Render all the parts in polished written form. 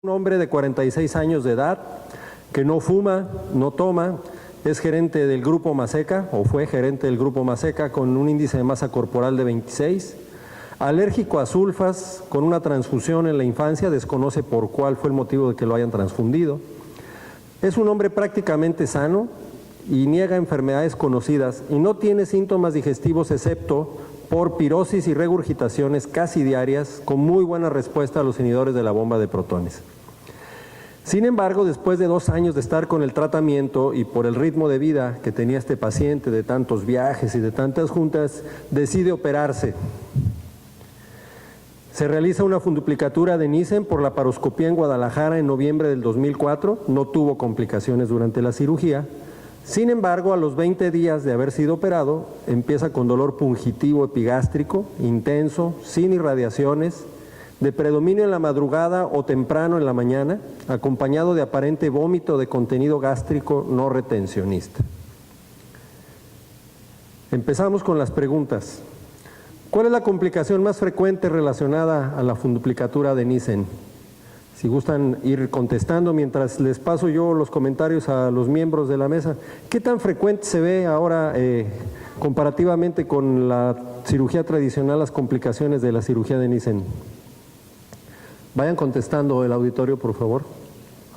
Un hombre de 46 años de edad que no fuma, no toma, es gerente del Grupo Maseca, o fue gerente del Grupo Maseca, con un índice de masa corporal de 26, alérgico a sulfas, con una transfusión en la infancia, desconoce por cuál fue el motivo de que lo hayan transfundido. Es un hombre prácticamente sano y niega enfermedades conocidas y no tiene síntomas digestivos excepto por pirosis y regurgitaciones casi diarias, con muy buena respuesta a los inhibidores de la bomba de protones. Sin embargo, después de 2 años de estar con el tratamiento y por el ritmo de vida que tenía este paciente, de tantos viajes y de tantas juntas, decide operarse. Se realiza una funduplicatura de Nissen por la laparoscopía en Guadalajara en noviembre del 2004, no tuvo complicaciones durante la cirugía. Sin embargo, a los 20 días de haber sido operado, empieza con dolor pungitivo epigástrico, intenso, sin irradiaciones, de predominio en la madrugada o temprano en la mañana, acompañado de aparente vómito de contenido gástrico no retencionista. Empezamos con las preguntas. ¿Cuál es la complicación más frecuente relacionada a la funduplicatura de Nissen? Si gustan ir contestando mientras les paso yo los comentarios a los miembros de la mesa. ¿Qué tan frecuente se ve ahora comparativamente con la cirugía tradicional las complicaciones de la cirugía de Nissen? Vayan contestando el auditorio, por favor.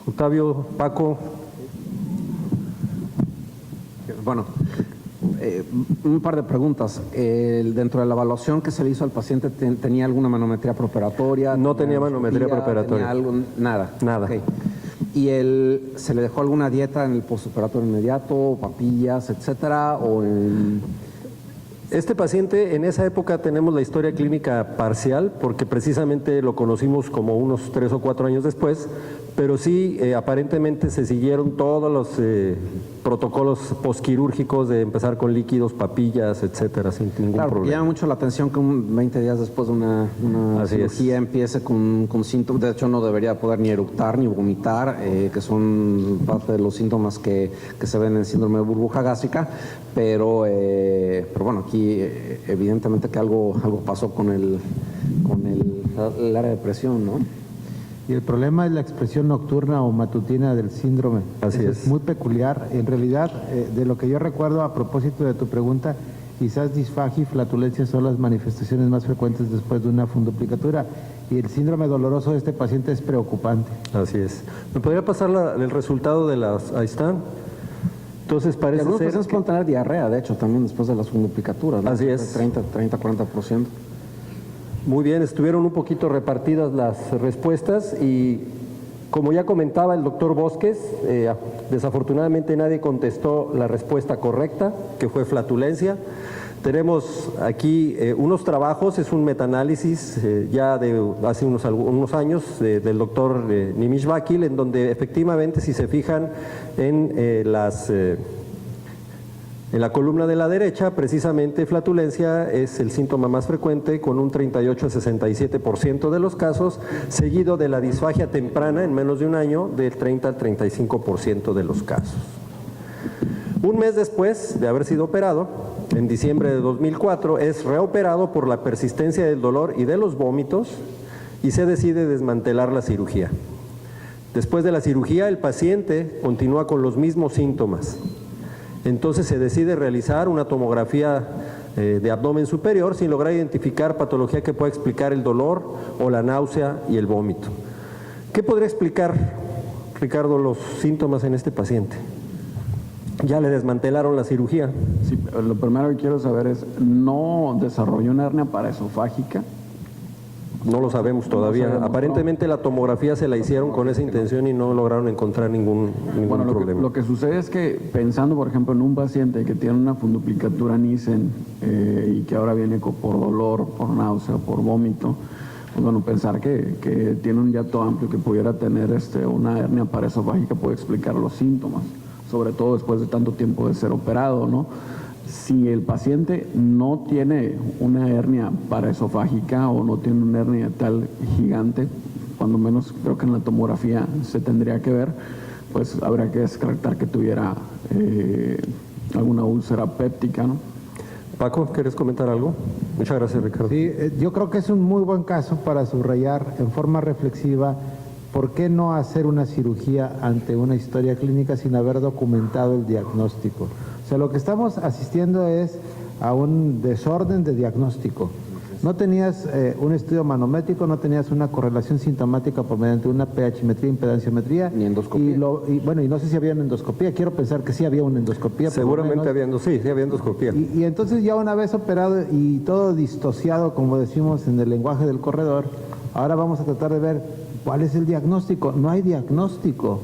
Octavio, Paco. Bueno, un par de preguntas. Dentro de la evaluación que se le hizo al paciente, ¿tenía alguna manometría preoperatoria? No tenía manometría preoperatoria. ¿Tenía algo? Nada. Nada. Okay. ¿Y se le dejó alguna dieta en el postoperatorio inmediato, papillas, etcétera? ¿O Este paciente, en esa época tenemos la historia clínica parcial, porque precisamente lo conocimos como unos 3 o 4 años después, pero sí, aparentemente se siguieron todos los protocolos posquirúrgicos de empezar con líquidos, papillas, etcétera, sin ningún problema. Llama mucho la atención que 20 días después de una cirugía empiece con síntomas. De hecho, no debería poder ni eructar ni vomitar, que son parte de los síntomas que se ven en síndrome de burbuja gástrica, pero bueno, aquí evidentemente que algo pasó con el área de presión, ¿no? Y el problema es la expresión nocturna o matutina del síndrome. Así es. Muy peculiar. En realidad, de lo que yo recuerdo a propósito de tu pregunta, quizás disfagia y flatulencia son las manifestaciones más frecuentes después de una funduplicatura. Y el síndrome doloroso de este paciente es preocupante. Así es. ¿Me podría pasar el resultado de las... Ahí están. Entonces parece algunas ser personas pueden tener diarrea, de hecho, también después de las funduplicaturas, ¿no? Así es. 30-40%. Muy bien, estuvieron un poquito repartidas las respuestas y como ya comentaba el doctor Bosques, desafortunadamente nadie contestó la respuesta correcta, que fue flatulencia. Tenemos aquí unos trabajos, es un metaanálisis ya de hace unos años del doctor Nimish Vakil, en donde efectivamente, si se fijan en la columna de la derecha, precisamente flatulencia es el síntoma más frecuente, con un 38 a 67% de los casos, seguido de la disfagia temprana en menos de un año del 30 al 35% de los casos. Un mes después de haber sido operado, en diciembre de 2004, es reoperado por la persistencia del dolor y de los vómitos y se decide desmantelar la cirugía. Después de la cirugía, el paciente continúa con los mismos síntomas. Entonces se decide realizar una tomografía de abdomen superior sin lograr identificar patología que pueda explicar el dolor o la náusea y el vómito. ¿Qué podría explicar, Ricardo, los síntomas en este paciente? Ya le desmantelaron la cirugía. Sí, lo primero que quiero saber es, ¿no desarrolló una hernia paraesofágica? No lo sabemos todavía. No sabemos, aparentemente la tomografía se la hicieron con esa intención y no lograron encontrar ningún problema. Lo que sucede es que, pensando por ejemplo en un paciente que tiene una funduplicatura Nissen y que ahora viene por dolor, por náusea, por vómito, pues bueno, pensar que tiene un hiato amplio que pudiera tener una hernia paraesofágica puede explicar los síntomas, sobre todo después de tanto tiempo de ser operado, ¿no? Si el paciente no tiene una hernia paraesofágica o no tiene una hernia tal gigante, cuando menos creo que en la tomografía se tendría que ver, pues habrá que descartar que tuviera alguna úlcera péptica, ¿no? Paco, ¿quieres comentar algo? Muchas gracias, Ricardo. Sí, yo creo que es un muy buen caso para subrayar en forma reflexiva ¿por qué no hacer una cirugía ante una historia clínica sin haber documentado el diagnóstico? O sea, lo que estamos asistiendo es a un desorden de diagnóstico. No tenías un estudio manométrico, no tenías una correlación sintomática por mediante una pH-metría, impedanciometría. Ni endoscopía. Y no sé si había una endoscopía, quiero pensar que sí había una endoscopía. Seguramente había endoscopía. Y entonces ya una vez operado y todo distociado, como decimos en el lenguaje del corredor, ahora vamos a tratar de ver cuál es el diagnóstico. No hay diagnóstico.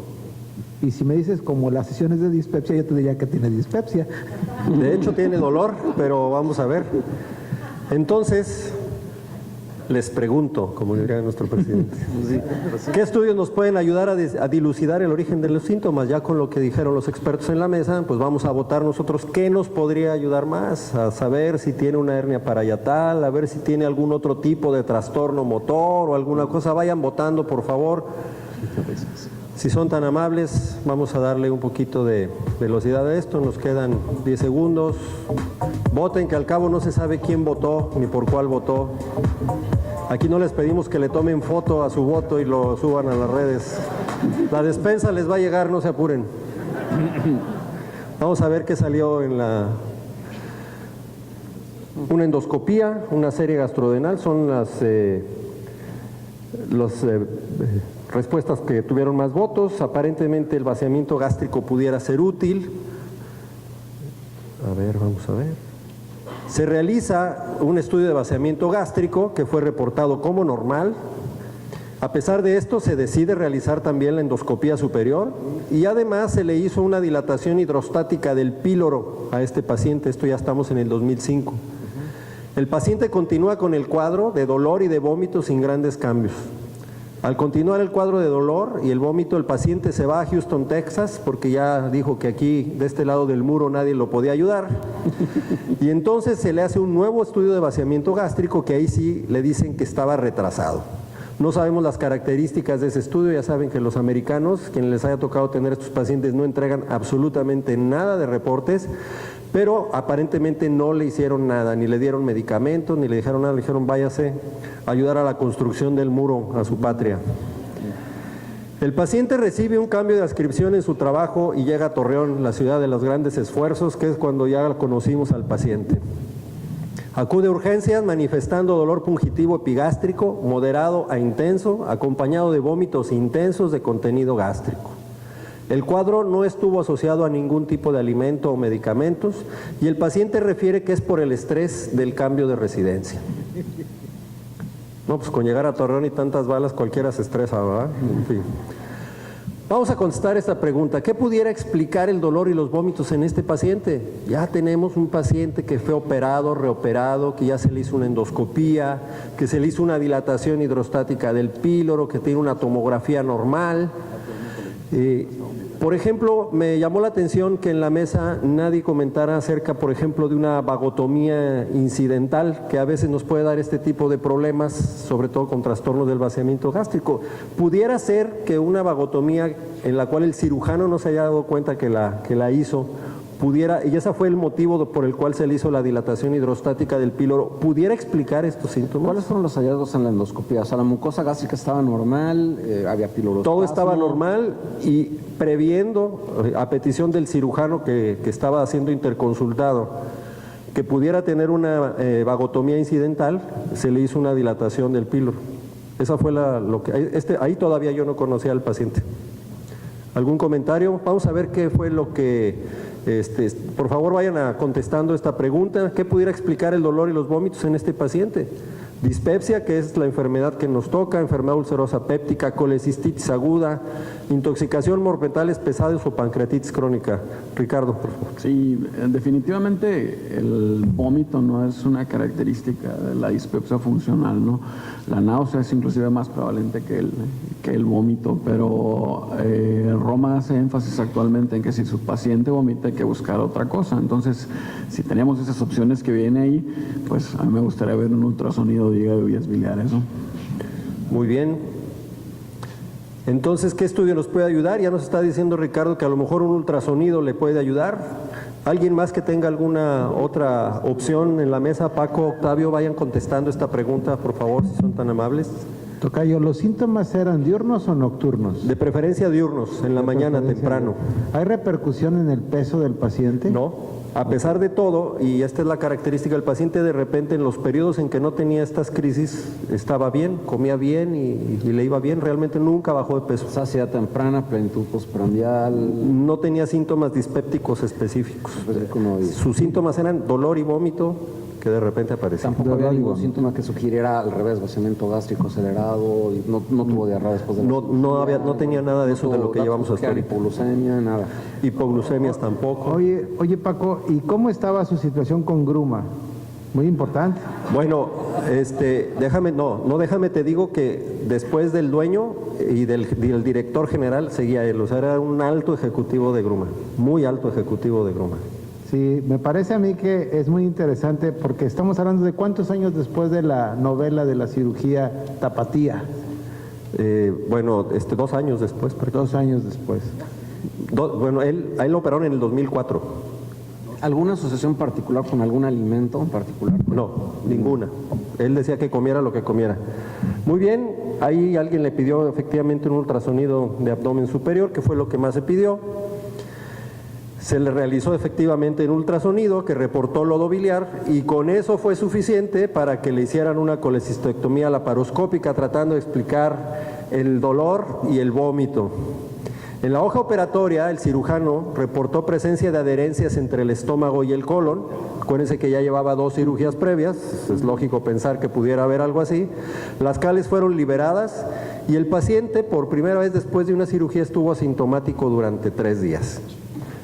Y si me dices como las sesiones de dispepsia, yo te diría que tiene dispepsia. De hecho tiene dolor, pero vamos a ver. Entonces, les pregunto, como diría nuestro presidente, ¿qué estudios nos pueden ayudar a dilucidar el origen de los síntomas? Ya con lo que dijeron los expertos en la mesa, pues vamos a votar nosotros qué nos podría ayudar más, a saber si tiene una hernia parietal, a ver si tiene algún otro tipo de trastorno motor o alguna cosa. Vayan votando, por favor. Si son tan amables, vamos a darle un poquito de velocidad a esto. Nos quedan 10 segundos. Voten, que al cabo no se sabe quién votó ni por cuál votó. Aquí no les pedimos que le tomen foto a su voto y lo suban a las redes. La despensa les va a llegar, no se apuren. Vamos a ver qué salió en una endoscopía, una serie gastrodenal. Son las respuestas que tuvieron más votos. Aparentemente el vaciamiento gástrico pudiera ser útil. A ver, vamos a ver. Se realiza un estudio de vaciamiento gástrico que fue reportado como normal. A pesar de esto, se decide realizar también la endoscopía superior y además se le hizo una dilatación hidrostática del píloro a este paciente. Esto ya estamos en el 2005. El paciente continúa con el cuadro de dolor y de vómito sin grandes cambios. Al continuar el cuadro de dolor y el vómito, el paciente se va a Houston, Texas, porque ya dijo que aquí, de este lado del muro, nadie lo podía ayudar. Y entonces se le hace un nuevo estudio de vaciamiento gástrico, que ahí sí le dicen que estaba retrasado. No sabemos las características de ese estudio. Ya saben que los americanos, quienes les haya tocado tener estos pacientes, no entregan absolutamente nada de reportes, pero aparentemente no le hicieron nada, ni le dieron medicamentos, ni le dijeron nada, le dijeron váyase a ayudar a la construcción del muro a su patria. El paciente recibe un cambio de adscripción en su trabajo y llega a Torreón, la ciudad de los grandes esfuerzos, que es cuando ya conocimos al paciente. Acude a urgencias manifestando dolor pungitivo epigástrico, moderado a intenso, acompañado de vómitos intensos de contenido gástrico. El cuadro no estuvo asociado a ningún tipo de alimento o medicamentos y el paciente refiere que es por el estrés del cambio de residencia. No, pues con llegar a Torreón y tantas balas cualquiera se estresa, ¿verdad? En fin. Vamos a contestar esta pregunta. ¿Qué pudiera explicar el dolor y los vómitos en este paciente? Ya tenemos un paciente que fue operado, reoperado, que ya se le hizo una endoscopía, que se le hizo una dilatación hidrostática del píloro, que tiene una tomografía normal. Por ejemplo, me llamó la atención que en la mesa nadie comentara acerca, por ejemplo, de una vagotomía incidental, que a veces nos puede dar este tipo de problemas, sobre todo con trastornos del vaciamiento gástrico. Pudiera ser que una vagotomía en la cual el cirujano no se haya dado cuenta que la hizo, pudiera, y ese fue el motivo por el cual se le hizo la dilatación hidrostática del píloro, ¿pudiera explicar estos síntomas? ¿Cuáles fueron los hallazgos en la endoscopía? O sea, la mucosa gástrica estaba normal, había pilorospasmo. Todo estaba normal y previendo, a petición del cirujano que estaba siendo interconsultado, que pudiera tener una vagotomía incidental, se le hizo una dilatación del píloro. Esa fue ahí todavía yo no conocía al paciente. ¿Algún comentario? Vamos a ver qué fue lo que... por favor vayan contestando esta pregunta. ¿Qué pudiera explicar el dolor y los vómitos en este paciente? Dispepsia, que es la enfermedad que nos toca, enfermedad ulcerosa péptica, colecistitis aguda, intoxicación mortales pesados o pancreatitis crónica. Ricardo, por favor. Sí, definitivamente el vómito no es una característica de la dispepsia funcional, ¿no? La náusea es inclusive más prevalente que el vómito, pero Roma hace énfasis actualmente en que si su paciente vomita hay que buscar otra cosa. Entonces, si tenemos esas opciones que viene ahí, pues a mí me gustaría ver un ultrasonido de hígado y vías biliares, ¿no? Muy bien. Entonces, ¿qué estudio nos puede ayudar? Ya nos está diciendo Ricardo que a lo mejor un ultrasonido le puede ayudar. ¿Alguien más que tenga alguna otra opción en la mesa? Paco, Octavio, vayan contestando esta pregunta, por favor, si son tan amables. Tocayo, ¿los síntomas eran diurnos o nocturnos? De preferencia diurnos, en la mañana temprano. ¿Hay repercusión en el peso del paciente? No, a pesar de todo, y esta es la característica del paciente, de repente en los periodos en que no tenía estas crisis estaba bien, comía bien y le iba bien, realmente nunca bajó de peso. Saciedad temprana, plenitud postprandial. No tenía síntomas dispépticos específicos. No había. Sus síntomas eran dolor y vómito que de repente aparecían. Tampoco había ningún síntoma que sugiriera al revés, vaciamiento gástrico acelerado, y no tuvo diarrea después de la cirugía, No tenía nada de eso de lo que llevamos hasta ahorita. Hipoglucemia, nada. Hipoglucemias tampoco. Oye Paco, ¿y cómo estaba su situación con gruma? Muy importante. Bueno, déjame te digo que después del dueño y del director general seguía él, o sea, era un alto ejecutivo de gruma, muy alto ejecutivo de gruma. Sí, me parece a mí que es muy interesante porque estamos hablando de cuántos años después de la novela de la cirugía Tapatía. 2 años después. 2 años después. A él lo operaron en el 2004. ¿Alguna asociación particular con algún alimento en particular? No, ninguna. Él decía que comiera lo que comiera. Muy bien, ahí alguien le pidió efectivamente un ultrasonido de abdomen superior, que fue lo que más se pidió. Se le realizó efectivamente un ultrasonido que reportó lodo biliar y con eso fue suficiente para que le hicieran una colecistectomía laparoscópica tratando de explicar el dolor y el vómito. En la hoja operatoria, el cirujano reportó presencia de adherencias entre el estómago y el colon. Acuérdense que ya llevaba 2 cirugías previas, es lógico pensar que pudiera haber algo así. Las cales fueron liberadas y el paciente, por primera vez después de una cirugía, estuvo asintomático durante 3 días.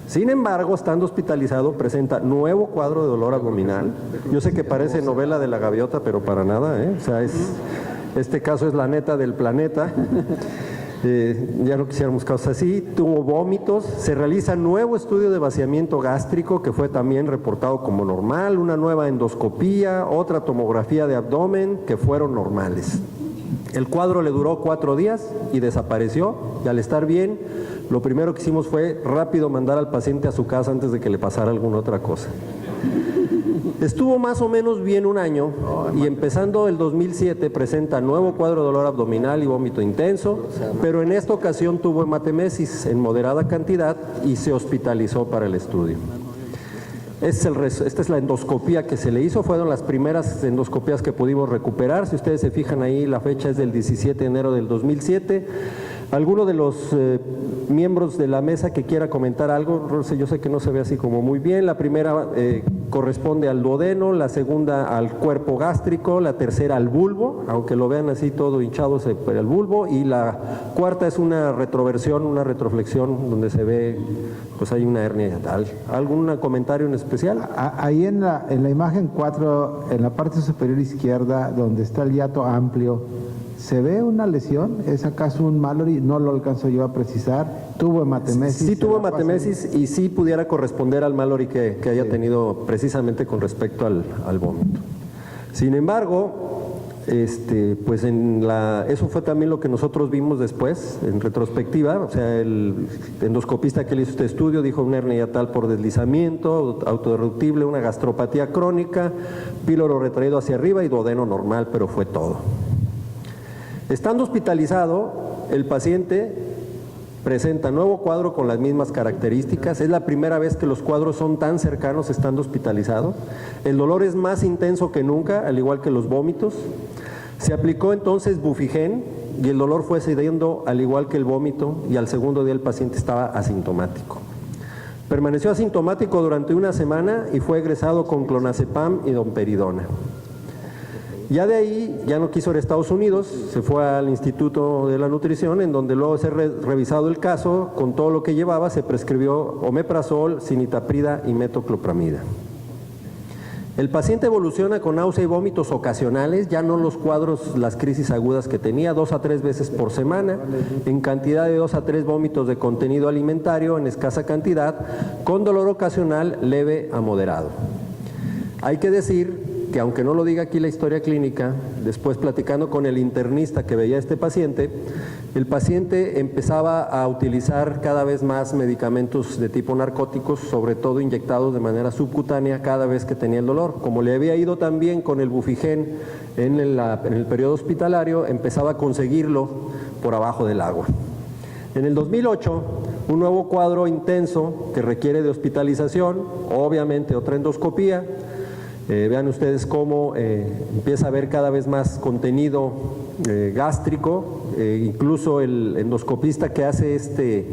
Sin embargo, estando hospitalizado, presenta nuevo cuadro de dolor abdominal. Yo sé que parece novela de la gaviota, pero para nada, ¿eh? O sea, este caso es la neta del planeta. Ya no quisiéramos casos así. Tuvo vómitos. Se realiza nuevo estudio de vaciamiento gástrico, que fue también reportado como normal, una nueva endoscopía, otra tomografía de abdomen, que fueron normales. El cuadro le duró 4 días y desapareció, y al estar bien, lo primero que hicimos fue rápido mandar al paciente a su casa antes de que le pasara alguna otra cosa. Estuvo más o menos bien 1 año y empezando el 2007 presenta nuevo cuadro de dolor abdominal y vómito intenso, pero en esta ocasión tuvo hematemesis en moderada cantidad y se hospitalizó para el estudio. Esta es la endoscopía que se le hizo, fueron las primeras endoscopías que pudimos recuperar. Si ustedes se fijan ahí, la fecha es del 17 de enero del 2007. ¿Alguno de los miembros de la mesa que quiera comentar algo? Yo sé que no se ve así como muy bien. La primera corresponde al duodeno, la segunda al cuerpo gástrico, la tercera al bulbo, aunque lo vean así todo hinchado, el bulbo, y la cuarta es una retroversión, una retroflexión, donde se ve, pues hay una hernia yatal. ¿Algún comentario en especial? Ahí en la imagen 4, en la parte superior izquierda, donde está el hiato amplio, ¿se ve una lesión? ¿Es acaso un Mallory? No lo alcanzo yo a precisar. ¿Tuvo hematemesis? Sí tuvo hematemesis y sí pudiera corresponder al Mallory que haya tenido precisamente con respecto al vómito. Sin embargo, pues eso fue también lo que nosotros vimos después, en retrospectiva. O sea, el endoscopista que le hizo este estudio dijo una hernia yatal por deslizamiento, autodeductible, una gastropatía crónica, píloro retraído hacia arriba y duodeno normal, pero fue todo. Estando hospitalizado, el paciente presenta nuevo cuadro con las mismas características. Es la primera vez que los cuadros son tan cercanos estando hospitalizado. El dolor es más intenso que nunca, al igual que los vómitos. Se aplicó entonces Bufigen y el dolor fue cediendo al igual que el vómito, y al segundo día el paciente estaba asintomático. Permaneció asintomático durante 1 semana y fue egresado con clonazepam y domperidona. Ya de ahí, ya no quiso ir a Estados Unidos, se fue al Instituto de la Nutrición, en donde luego de ser revisado el caso, con todo lo que llevaba, se prescribió omeprazol, cinitaprida y metoclopramida. El paciente evoluciona con náusea y vómitos ocasionales, ya no los cuadros, las crisis agudas que tenía, 2 a 3 veces por semana, en cantidad de 2 a 3 vómitos de contenido alimentario en escasa cantidad, con dolor ocasional leve a moderado. Hay que decir que aunque no lo diga aquí la historia clínica, después platicando con el internista que veía a este paciente, el paciente empezaba a utilizar cada vez más medicamentos de tipo narcóticos, sobre todo inyectados de manera subcutánea cada vez que tenía el dolor. Como le había ido también con el Bufigen en el periodo hospitalario, empezaba a conseguirlo por abajo del agua. En el 2008, un nuevo cuadro intenso que requiere de hospitalización, obviamente otra endoscopía. Vean ustedes cómo empieza a haber cada vez más contenido gástrico, incluso el endoscopista que hace este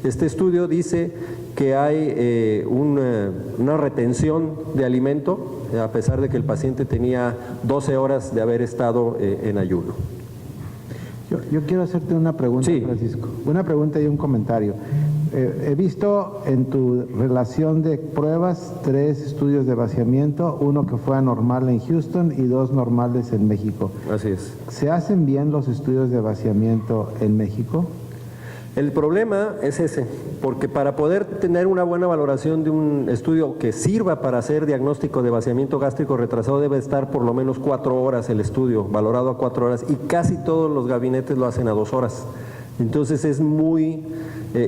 estudio dice que hay una retención de alimento, a pesar de que el paciente tenía 12 horas de haber estado en ayuno. Yo quiero hacerte una pregunta, sí. Francisco. Una pregunta y un comentario. He visto en tu relación de pruebas 3 estudios de vaciamiento, uno que fue anormal en Houston y 2 normales en México. Así es. ¿Se hacen bien los estudios de vaciamiento en México? El problema es ese, porque para poder tener una buena valoración de un estudio que sirva para hacer diagnóstico de vaciamiento gástrico retrasado debe estar por lo menos 4 horas el estudio, valorado a 4 horas, y casi todos los gabinetes lo hacen a 2 horas. Entonces es muy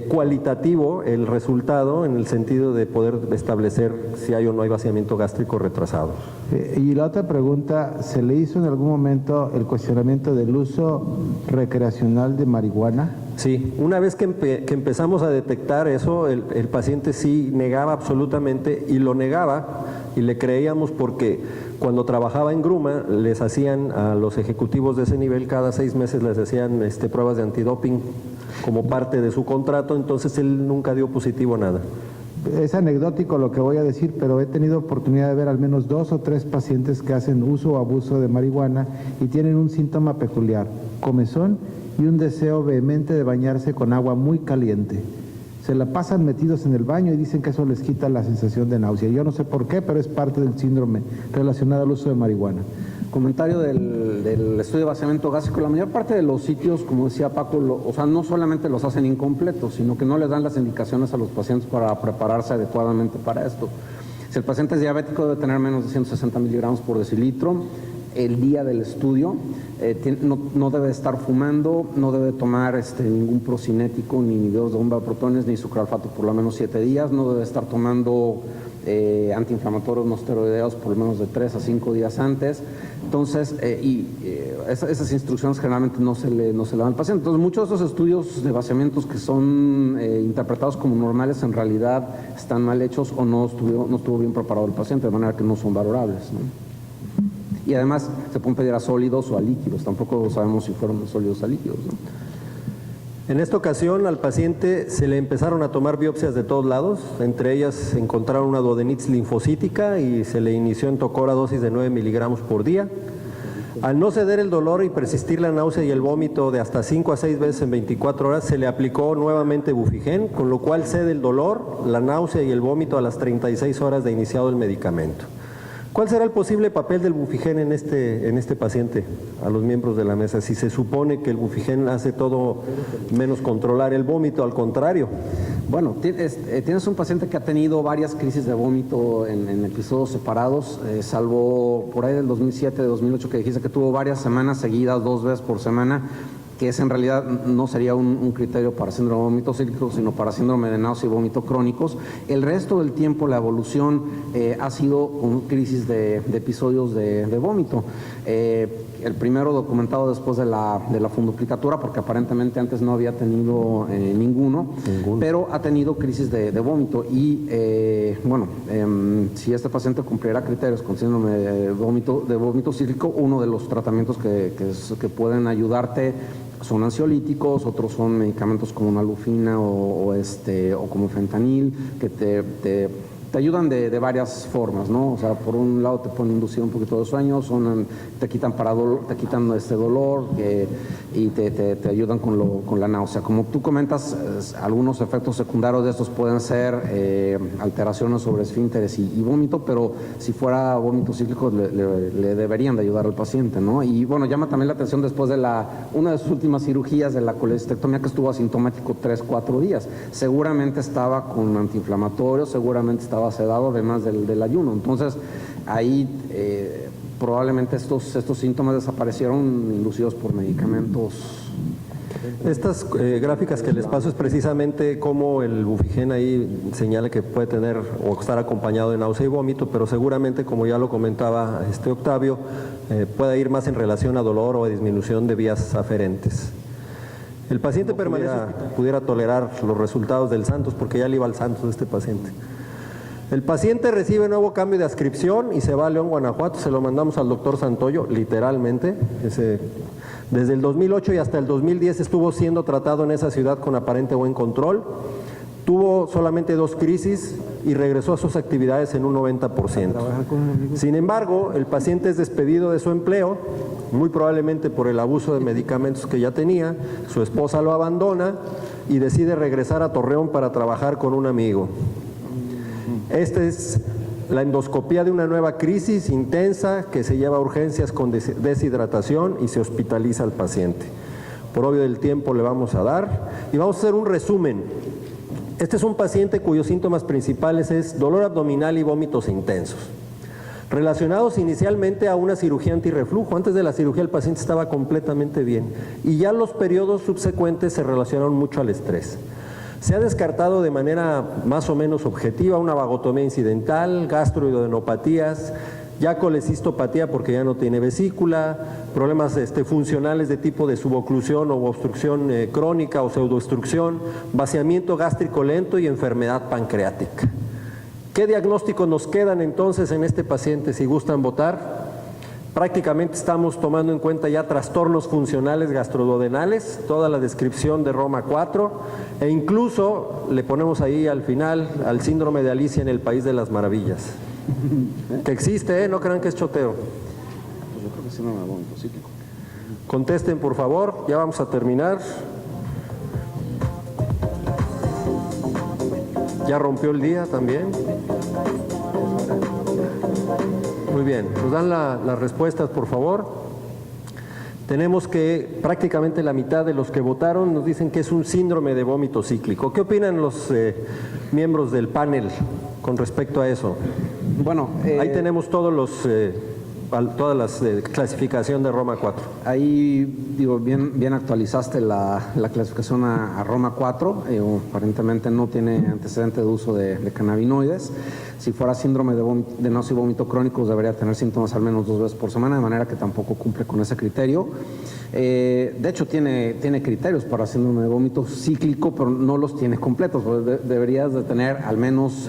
cualitativo el resultado en el sentido de poder establecer si hay o no hay vaciamiento gástrico retrasado. Y la otra pregunta, ¿se le hizo en algún momento el cuestionamiento del uso recreacional de marihuana? Sí, una vez que empezamos a detectar eso, el paciente sí negaba absolutamente, y lo negaba y le creíamos porque cuando trabajaba en Gruma les hacían a los ejecutivos de ese nivel cada 6 meses les hacían pruebas de antidoping como parte de su contrato, entonces él nunca dio positivo a nada. Es anecdótico lo que voy a decir, pero he tenido oportunidad de ver al menos 2 o 3 pacientes que hacen uso o abuso de marihuana y tienen un síntoma peculiar, comezón y un deseo vehemente de bañarse con agua muy caliente. Se la pasan metidos en el baño y dicen que eso les quita la sensación de náusea. Yo no sé por qué, pero es parte del síndrome relacionado al uso de marihuana. Comentario del estudio de vaciamiento gástrico. La mayor parte de los sitios, como decía Paco, o sea, no solamente los hacen incompletos, sino que no les dan las indicaciones a los pacientes para prepararse adecuadamente para esto. Si el paciente es diabético, debe tener menos de 160 miligramos por decilitro. El día del estudio no debe estar fumando, no debe tomar ningún procinético, ni inhibidores de bomba de protones, ni sucralfato por lo menos 7 días, no debe estar tomando antiinflamatorios no esteroideos por lo menos de 3 a 5 días antes. Entonces, esas instrucciones generalmente no se le dan al paciente. Entonces, muchos de esos estudios de vaciamientos que son interpretados como normales, en realidad están mal hechos o no estuvo bien preparado el paciente, de manera que no son valorables, ¿no? Y además se pueden pedir a sólidos o a líquidos, tampoco sabemos si fueron de sólidos a líquidos, ¿no? En esta ocasión al paciente se le empezaron a tomar biopsias de todos lados, entre ellas encontraron una duodenitis linfocítica y se le inició en Tocora dosis de 9 miligramos por día. Al no ceder el dolor y persistir la náusea y el vómito de hasta 5 a 6 veces en 24 horas, se le aplicó nuevamente Bufigen, con lo cual cede el dolor, la náusea y el vómito a las 36 horas de iniciado el medicamento. ¿Cuál será el posible papel del Bufigen en este paciente, a los miembros de la mesa? Si se supone que el Bufigen hace todo menos controlar el vómito, al contrario. Bueno, tienes un paciente que ha tenido varias crisis de vómito en episodios separados, salvo por ahí del 2007, 2008, que dijiste que tuvo varias semanas seguidas, 2 veces por semana, que ese en realidad no sería un criterio para síndrome de vómito cíclico, sino para síndrome de náusea y vómito crónicos. El resto del tiempo la evolución ha sido una crisis de episodios de vómito. El primero documentado después de la funduplicatura, porque aparentemente antes no había tenido ninguno, pero ha tenido crisis de vómito. Y si este paciente cumpliera criterios con síndrome de vómito cíclico, uno de los tratamientos que pueden ayudarte son ansiolíticos, otros son medicamentos como nalufina o como fentanil, que te ayudan de varias formas, ¿no? O sea, por un lado te pueden inducir un poquito de sueño, te quitan dolor y te ayudan con la náusea. Como tú comentas, algunos efectos secundarios de estos pueden ser alteraciones sobre esfínteres y vómito, pero si fuera vómito cíclico le deberían de ayudar al paciente, ¿no? Y bueno, llama también la atención después de una de sus últimas cirugías de la colecistectomía, que estuvo asintomático 3-4 días. Seguramente estaba con antiinflamatorios, seguramente estaba sedado, además del ayuno. Entonces, ahí probablemente estos síntomas desaparecieron inducidos por medicamentos. Estas gráficas que les paso es precisamente cómo el bufigen ahí señala que puede tener o estar acompañado de náusea y vómito, pero seguramente, como ya lo comentaba Octavio, puede ir más en relación a dolor o a disminución de vías aferentes. El paciente pudiera tolerar los resultados del Santos, porque ya le iba al Santos este paciente. El paciente recibe nuevo cambio de adscripción y se va a León, Guanajuato, se lo mandamos al doctor Santoyo, literalmente. Desde el 2008 y hasta el 2010 estuvo siendo tratado en esa ciudad con aparente buen control. Tuvo solamente 2 crisis y regresó a sus actividades en un 90%. Sin embargo, el paciente es despedido de su empleo, muy probablemente por el abuso de medicamentos que ya tenía. Su esposa lo abandona y decide regresar a Torreón para trabajar con un amigo. Esta es la endoscopía de una nueva crisis intensa que se lleva a urgencias con deshidratación y se hospitaliza al paciente. Por obvio del tiempo le vamos a dar y vamos a hacer un resumen. Este es un paciente cuyos síntomas principales es dolor abdominal y vómitos intensos, relacionados inicialmente a una cirugía antirreflujo. Antes de la cirugía el paciente estaba completamente bien y ya los periodos subsecuentes se relacionaron mucho al estrés. Se ha descartado de manera más o menos objetiva una vagotomía incidental, gastroidenopatías, ya colecistopatía porque ya no tiene vesícula, problemas funcionales de tipo de suboclusión o obstrucción crónica o pseudoobstrucción, vaciamiento gástrico lento y enfermedad pancreática. ¿Qué diagnósticos nos quedan entonces en este paciente si gustan votar? Prácticamente estamos tomando en cuenta ya trastornos funcionales gastroduodenales, toda la descripción de Roma 4, e incluso le ponemos ahí al final al síndrome de Alicia en el País de las Maravillas. Que existe, no crean que es choteo. Pues yo creo que es síndrome de vómito cíclico. Contesten, por favor, ya vamos a terminar. Ya rompió el día también. Muy bien, nos dan las respuestas, por favor. Tenemos que prácticamente la mitad de los que votaron nos dicen que es un síndrome de vómito cíclico. ¿Qué opinan los miembros del panel con respecto a eso? Bueno, ahí tenemos todas las clasificación de Roma 4. Ahí, digo, bien actualizaste la clasificación a Roma 4. Aparentemente no tiene antecedente de uso de cannabinoides. Si fuera síndrome de náusea y vómito crónicos, debería tener síntomas al menos 2 veces por semana, de manera que tampoco cumple con ese criterio. De hecho, tiene criterios para síndrome de vómito cíclico, pero no los tiene completos. Deberías de tener al menos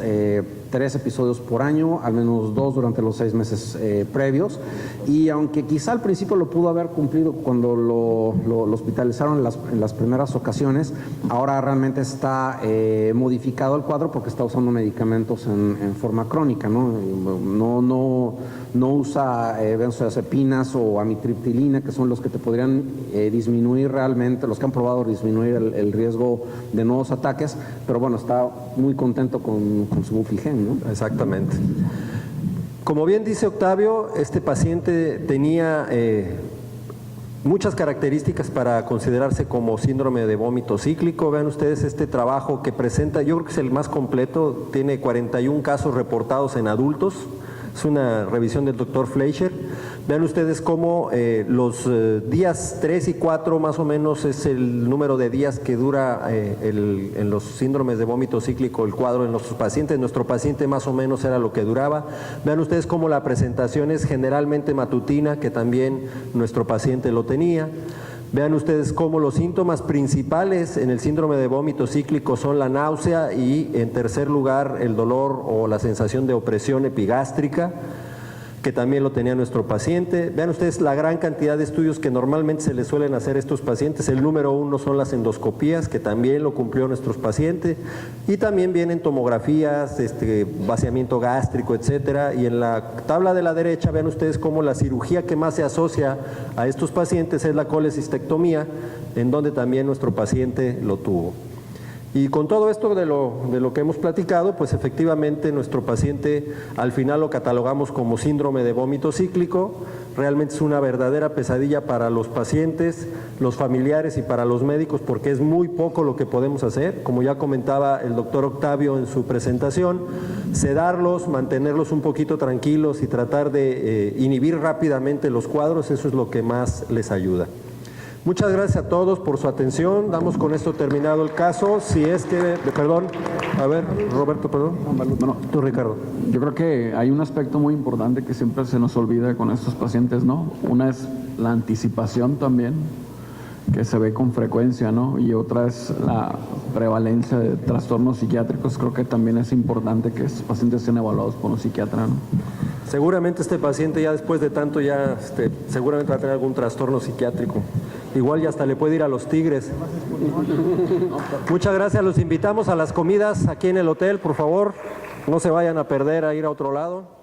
3 episodios por año, al menos 2 durante los 6 meses previos. Y aunque quizá al principio lo pudo haber cumplido cuando lo hospitalizaron en las primeras ocasiones, ahora realmente está modificado el cuadro porque está usando medicamentos en forma crónica, no usa benzodiazepinas o amitriptilina, que son los que te podrían disminuir realmente, los que han probado disminuir el riesgo de nuevos ataques, pero bueno, está muy contento con su bufigen, ¿no? Exactamente. Como bien dice Octavio, este paciente tenía muchas características para considerarse como síndrome de vómito cíclico. Vean ustedes este trabajo que presenta, yo creo que es el más completo, tiene 41 casos reportados en adultos, es una revisión del doctor Fleischer. Vean ustedes cómo los días 3 y 4 más o menos es el número de días que dura en los síndromes de vómito cíclico el cuadro en nuestros pacientes. Nuestro paciente más o menos era lo que duraba. Vean ustedes cómo la presentación es generalmente matutina, que también nuestro paciente lo tenía. Vean ustedes cómo los síntomas principales en el síndrome de vómito cíclico son la náusea y, en tercer lugar, el dolor o la sensación de opresión epigástrica, que también lo tenía nuestro paciente. Vean ustedes la gran cantidad de estudios que normalmente se les suelen hacer a estos pacientes. El número 1 son las endoscopías, que también lo cumplió nuestros pacientes, y también vienen tomografías, vaciamiento gástrico, etcétera. Y en la tabla de la derecha vean ustedes cómo la cirugía que más se asocia a estos pacientes es la colecistectomía, en donde también nuestro paciente lo tuvo. Y con todo esto de lo que hemos platicado, pues efectivamente nuestro paciente al final lo catalogamos como síndrome de vómito cíclico. Realmente es una verdadera pesadilla para los pacientes, los familiares y para los médicos, porque es muy poco lo que podemos hacer. Como ya comentaba el doctor Octavio en su presentación, sedarlos, mantenerlos un poquito tranquilos y tratar de inhibir rápidamente los cuadros, eso es lo que más les ayuda. Muchas gracias a todos por su atención. Damos con esto terminado el caso. Si es que, perdón, a ver, Roberto, perdón. Bueno, Tú, Ricardo. yo creo que hay un aspecto muy importante que siempre se nos olvida con estos pacientes, ¿no? Una es la anticipación también, que se ve con frecuencia, ¿no? Y otra es la prevalencia de trastornos psiquiátricos. Creo que también es importante que estos pacientes sean evaluados por un psiquiatra, ¿no? Seguramente este paciente ya después de tanto seguramente va a tener algún trastorno psiquiátrico. Igual ya hasta le puede ir a los Tigres. Muchas gracias, los invitamos a las comidas aquí en el hotel, por favor, no se vayan a perder a ir a otro lado.